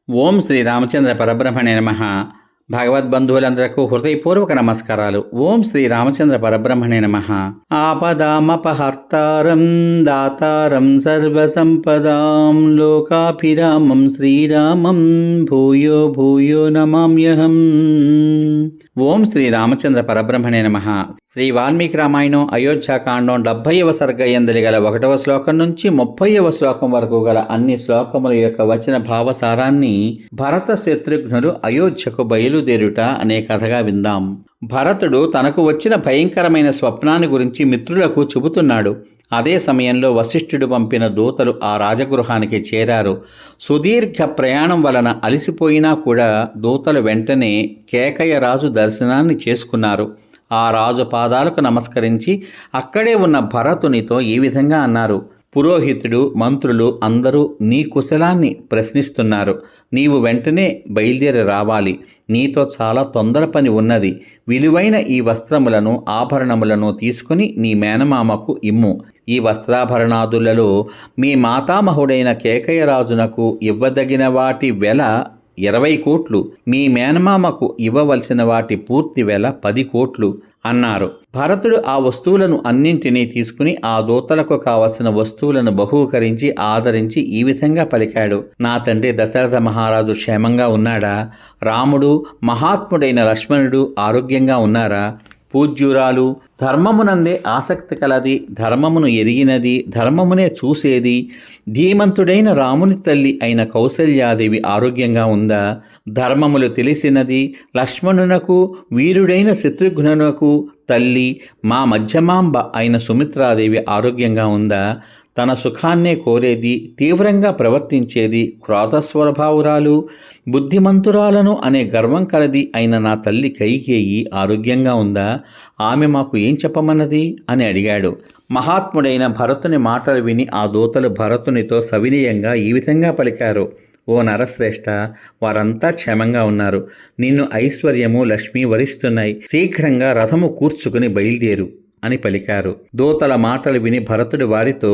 ఓం శ్రీ రామచంద్ర పరబ్రహ్మణే నమః. భగవద్బంధువులందరకు హృదయపూర్వక నమస్కారాలు. ఓం శ్రీ రామచంద్ర పరబ్రహ్మణే నమః. ఆపదామపహర్తారం దాతారం సర్వసంపదాం లోకాభిరామం శ్రీరామం భూయో భూయో నమామ్యహం. ఓం శ్రీ రామచంద్ర పరబ్రహ్మణే నమః. శ్రీ వాల్మీకి రామాయణం అయోధ్యాకాండం 70వ సర్గ యందలి గల 1వ శ్లోకం నుంచి 30వ శ్లోకం వరకు గల అన్ని శ్లోకముల యొక్క వచన భావసారాన్ని భరత శత్రుఘ్నులు అయోధ్యకు బయలుదేరుట అనే కథగా విందాం. భరతుడు తనకు వచ్చిన భయంకరమైన స్వప్నాన్ని గురించి మిత్రులకు చెబుతున్నాడు. అదే సమయంలో వశిష్ఠుడు పంపిన దూతలు ఆ రాజగృహానికి చేరారు. సుదీర్ఘ ప్రయాణం వలన అలసిపోయినా కూడా దూతలు వెంటనే కేకయ్య రాజు దర్శనాన్ని చేసుకున్నారు. ఆ రాజు పాదాలకు నమస్కరించి అక్కడే ఉన్న భరతునితో ఈ విధంగా అన్నారు: పురోహితుడు, మంత్రులు అందరూ నీ కుశలాన్ని ప్రశ్నిస్తున్నారు. నీవు వెంటనే బయలుదేరి రావాలి. నీతో చాలా తొందర పని ఉన్నది. విలువైన ఈ వస్త్రములను, ఆభరణములను తీసుకుని నీ మేనమామకు ఇమ్ము. ఈ వస్త్రాభరణాదులలో మీ మాతామహుడైన కేకయ్యరాజునకు ఇవ్వదగిన వాటి వెల 20 కోట్లు, మీ మేనమామకు ఇవ్వవలసిన వాటి పూర్తి వెల 10 కోట్లు అన్నారు. భరతుడు ఆ వస్తువులను అన్నింటినీ తీసుకుని ఆ దూతలకు కావలసిన వస్తువులను బహూకరించి ఆదరించి ఈ విధంగా పలికాడు: నా తండ్రి దశరథ మహారాజు క్షేమంగా ఉన్నాడా? రాముడు, మహాత్ముడైన లక్ష్మణుడు ఆరోగ్యంగా ఉన్నారా? పూజ్యురాలు, ధర్మమునందే ఆసక్తి కలది, ధర్మమును ఎరిగినది, ధర్మమునే చూసేది, ధీమంతుడైన రాముని తల్లి అయిన కౌసల్యాదేవి ఆరోగ్యంగా ఉందా? ధర్మములు తెలిసినది, లక్ష్మణునకు వీరుడైన శత్రుఘ్నునకు తల్లి, మా మధ్యమాంబ అయిన సుమిత్రాదేవి ఆరోగ్యంగా ఉందా? తన సుఖాన్నే కోరేది, తీవ్రంగా ప్రవర్తించేది, క్రోధస్వభావురాలు, బుద్ధిమంతురాలను అనే గర్వం కలది అయిన నా తల్లి కైకేయి ఆరోగ్యంగా ఉందా? ఆమె మాకు ఏం చెప్పమన్నది అని అడిగాడు. మహాత్ముడైన భరతుని మాటలు విని ఆ దూతలు భరతునితో సవినయంగా ఈ విధంగా పలికారు: ఓ నరశ్రేష్ఠ, వారంతా క్షేమంగా ఉన్నారు. నిన్ను ఐశ్వర్యము, లక్ష్మి వరిస్తున్నాయి. శీఘ్రంగా రథము కూర్చుకుని బయలుదేరు అని పలికారు. దూతల మాటలు విని భరతుడు వారితో,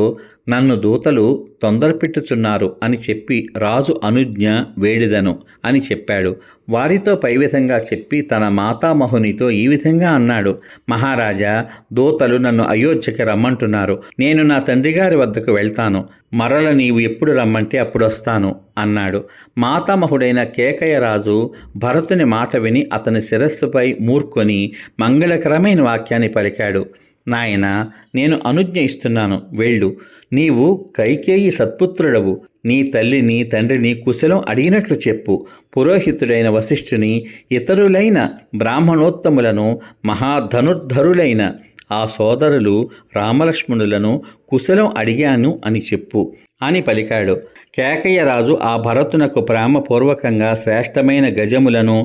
నన్ను దూతలు తొందరపెట్టుచున్నారు అని చెప్పి రాజు అనుజ్ఞ వేడిదను అని చెప్పాడు. వారితో పై విధంగా చెప్పి తన మాతామహునితో ఈ విధంగా అన్నాడు: మహారాజా, దూతలు నన్ను అయోధ్యకి రమ్మంటున్నారు. నేను నా తండ్రి గారి వద్దకు వెళ్తాను. మరల నీవు ఎప్పుడు రమ్మంటే అప్పుడు వస్తాను అన్నాడు. మాతామహుడైన కేకయ్య రాజు భరతుని మాట విని అతని శిరస్సుపై మూర్కొని మంగళకరమైన వాక్యాన్ని పలికాడు: నాయనా, నేను అనుజ్ఞ ఇస్తున్నాను, వెళ్ళు. నీవు కైకేయి సత్పుత్రుడవు. నీ తల్లిని, తండ్రిని కుశలం అడిగినట్లు చెప్పు. పురోహితుడైన వశిష్ఠుని, ఇతరులైన బ్రాహ్మణోత్తములను, మహాధనుర్ధరులైన ఆ సోదరులు రామలక్ష్మణులను కుశలం అడిగాను అని చెప్పు అని పలికాడు. కేకయ్యరాజు ఆ భరతునకు ప్రేమపూర్వకంగా శ్రేష్టమైన గజములను,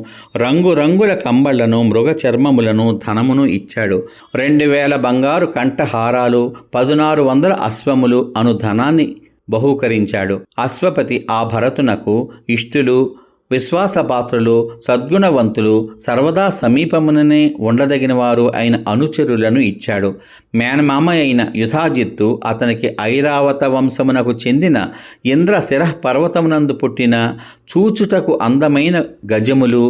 రంగురంగుల కంబళ్లను, మృగ చర్మములను, ధనమును ఇచ్చాడు. 2000 బంగారు కంఠహారాలు, 1600 అశ్వములు అను ధనాన్ని బహూకరించాడు. అశ్వపతి ఆ భరతునకు ఇష్టులు, విశ్వాసపాత్రులు, సద్గుణవంతులు, సర్వదా సమీపముననే ఉండదగిన వారు అయిన అనుచరులను ఇచ్చాడు. మేనమామ అయిన యుధాజిత్తు అతనికి ఐరావత వంశమునకు చెందిన ఇంద్రశిర పర్వతమునందు పుట్టిన చూచుటకు అందమైన గజములు,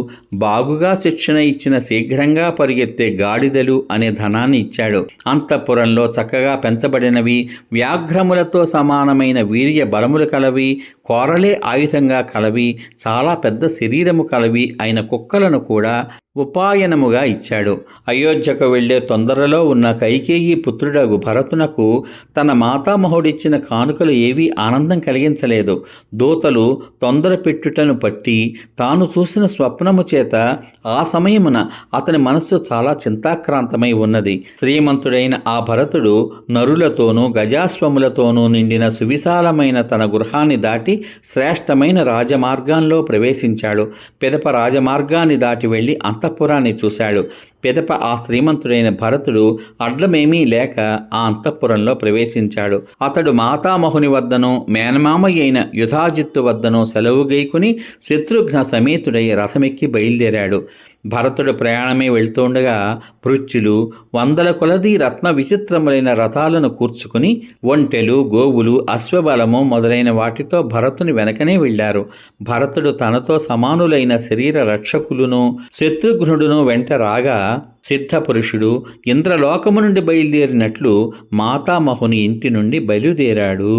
బాగుగా శిక్షణ ఇచ్చిన శీఘ్రంగా పరిగెత్తే గాడిదలు అనే ధనాన్ని ఇచ్చాడు. అంతఃపురంలో చక్కగా పెంచబడినవి, వ్యాఘ్రములతో సమానమైన వీర్య బలములు కలవి, కోరలే ఆయుధంగా కలవి, చాలా పెద్ద శరీరము కలవి అయిన కుక్కలను కూడా ఉపాయనముగా ఇచ్చాడు. అయోధ్యకు వెళ్లే తొందరలో ఉన్న కైకేయి పుత్రుడగు భరతునకు తన మాతామహుడిచ్చిన కానుకలు ఏవీ ఆనందం కలిగించలేదు. దూతలు తొందర పెట్టుటను పట్టి తాను చూసిన స్వప్నము చేత ఆ సమయమున అతని మనస్సు చాలా చింతాక్రాంతమై ఉన్నది. శ్రీమంతుడైన ఆ భరతుడు నరులతోనూ గజాశ్వములతోనూ నిండిన సువిశాలమైన తన గృహాన్ని దాటి శ్రేష్టమైన రాజమార్గంలో ప్రవేశించాడు. పిదప రాజమార్గాన్ని దాటి వెళ్లి అంతఃపురాన్ని చూశాడు. పిదప ఆ శ్రీమంతుడైన భరతుడు అడ్లమేమీ లేక ఆ అంతఃపురంలో ప్రవేశించాడు. అతడు మాతామహుని వద్దనూ మేనమామయ్య అయిన యుధాజిత్తు వద్దనూ సెలవు గైకుని శత్రుఘ్న సమేతుడై రథమెక్కి బయలుదేరాడు. భరతుడు ప్రయాణమే వెళ్తుండగా పృచ్చులు వందల కొలది రత్న విచిత్రములైన రథాలను కూర్చుకుని ఒంటెలు, గోవులు, అశ్వబలము మొదలైన వాటితో భరతుని వెనకనే వెళ్ళారు. భరతుడు తనతో సమానులైన శరీర రక్షకులును శత్రుఘ్నుడును వెంట రాగా సిద్ధపురుషుడు ఇంద్రలోకము నుండి బయలుదేరినట్లు మాతామహుని ఇంటి నుండి బయలుదేరాడు.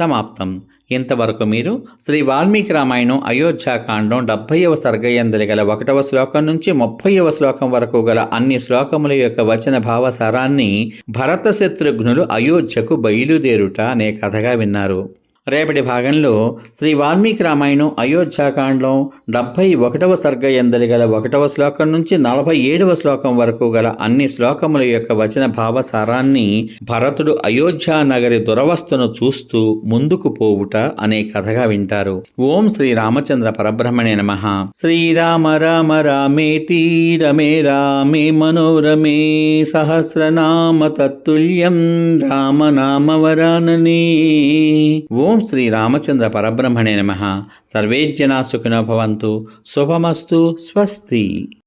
సమాప్తం. ఇంతవరకు మీరు శ్రీ వాల్మీకి రామాయణం అయోధ్యాకాండం 70వ సర్గయందలి గల 1వ శ్లోకం నుంచి 30వ శ్లోకం వరకు గల అన్ని శ్లోకముల యొక్క వచన భావసారాన్ని భరత శత్రుఘ్నులు అయోధ్యకు బయలుదేరుట అనే కథగా విన్నారు. రేపటి భాగంలో శ్రీ వాల్మీకి రామాయణం అయోధ్యాకాండం 71వ సర్గయందలి గల 1వ శ్లోకం నుంచి 47వ శ్లోకం వరకు గల అన్ని శ్లోకముల యొక్క వచన భావసారాన్ని భరతుడు అయోధ్యా నగరి దురవస్థను చూస్తూ ముందుకు పోవుట అనే కథగా వింటారు. ఓం శ్రీ రామచంద్ర పరబ్రహ్మణే నమః. శ్రీరామ రామ రామేతి రమే రామే మనోరమే సహస్రనామ తత్తుల్యం రామనామ వరాననే. ఓం శ్రీ రామచంద్ర పరబ్రహ్మణే నమః. సర్వే జనా సుఖినో భవంతు. శుభమస్తు. స్వస్తి.